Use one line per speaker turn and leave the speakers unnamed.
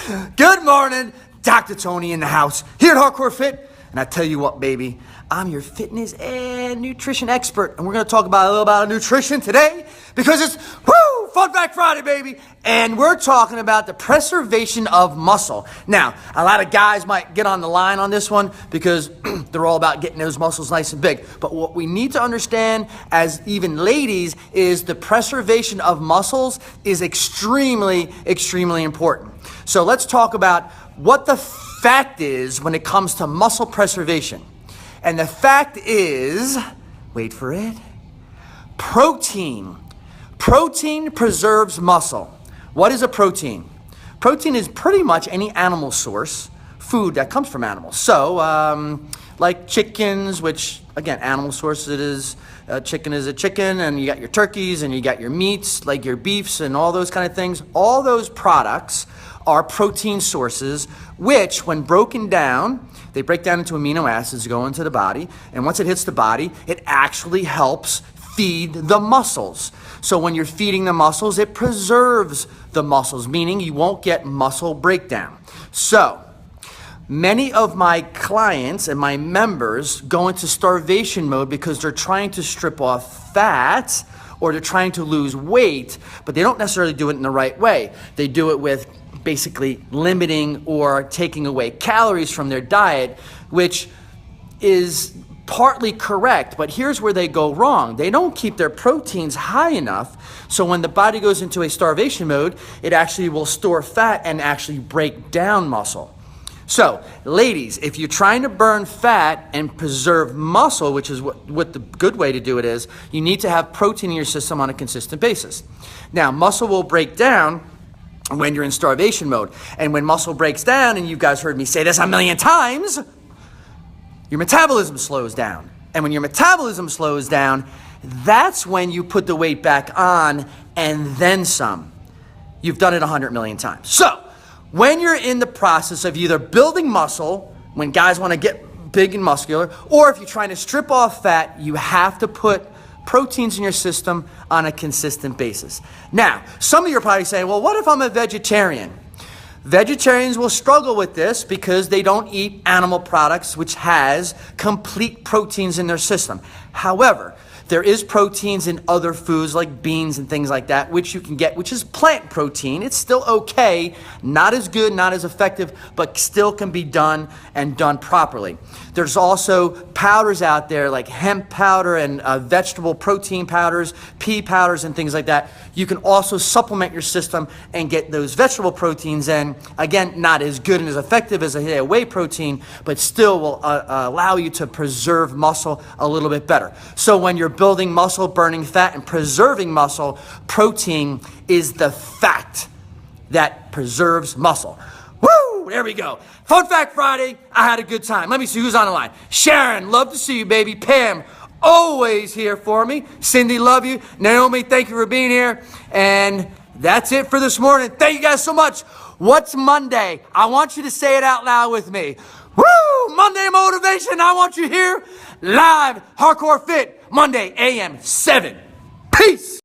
Good morning, Dr. Tony in the house, here at Hardcore Fit. And I tell you what, baby, I'm your fitness and nutrition expert. And we're going to talk about a little about nutrition today because it's, Fun Fact Friday, baby. And we're talking about the preservation of muscle. Now, a lot of guys might get on the line on this one because they're all about getting those muscles nice and big. But what we need to understand as even ladies is the preservation of muscles is extremely, extremely important. So let's talk about what the fact is when it comes to muscle preservation. And the fact is, wait for it, protein. Protein preserves muscle. What is a protein? Protein is pretty much any animal source, food that comes from animals. So, like chickens, which, again, animal source it is. Chicken is a chicken, and you got your turkeys, and you got your meats, like your beefs, and all those kind of things. All those products are protein sources, which, when broken down, they break down into amino acids, go into the body, and once it hits the body, it actually helps feed the muscles. So when you're feeding the muscles, it preserves the muscles, meaning you won't get muscle breakdown. So many of my clients and my members go into starvation mode because they're trying to strip off fat or they're trying to lose weight, but they don't necessarily do it in the right way. They do it with basically limiting or taking away calories from their diet, which is partly correct, but here's where they go wrong. They don't keep their proteins high enough, so when the body goes into a starvation mode, it actually will store fat and actually break down muscle. So, ladies, if you're trying to burn fat and preserve muscle, which is what the good way to do it is, you need to have protein in your system on a consistent basis. Now, muscle will break down when you're in starvation mode. And when muscle breaks down, and you guys heard me say this a million times, your metabolism slows down. And when your metabolism slows down, that's when you put the weight back on and then some. You've done it 100 million times. So, when you're in the process of either building muscle, when guys want to get big and muscular, or if you're trying to strip off fat, you have to put proteins in your system on a consistent basis. Now, some of you are probably saying, well, what if I'm a vegetarian? Vegetarians will struggle with this because they don't eat animal products, which has complete proteins in their system. However, there is proteins in other foods like beans and things like that, which you can get, which is plant protein. It's still okay, not as good, not as effective, but still can be done and done properly. There's also powders out there like hemp powder and vegetable protein powders, pea powders and things like that. You can also supplement your system and get those vegetable proteins in. Again, not as good and as effective as a whey protein, but still will allow you to preserve muscle a little bit better. So when you're building muscle, burning fat, and preserving muscle, protein is the fact that preserves muscle. Woo! There we go. Fun Fact Friday. I had a good time. Let me see who's on the line. Sharon, love to see you, baby. Pam, always here for me. Cindy, love you. Naomi, thank you for being here. And that's it for this morning. Thank you guys so much. What's Monday? I want you to say it out loud with me. Woo! Monday motivation. I want you here live, Hardcore Fit, Monday, AM 7. Peace.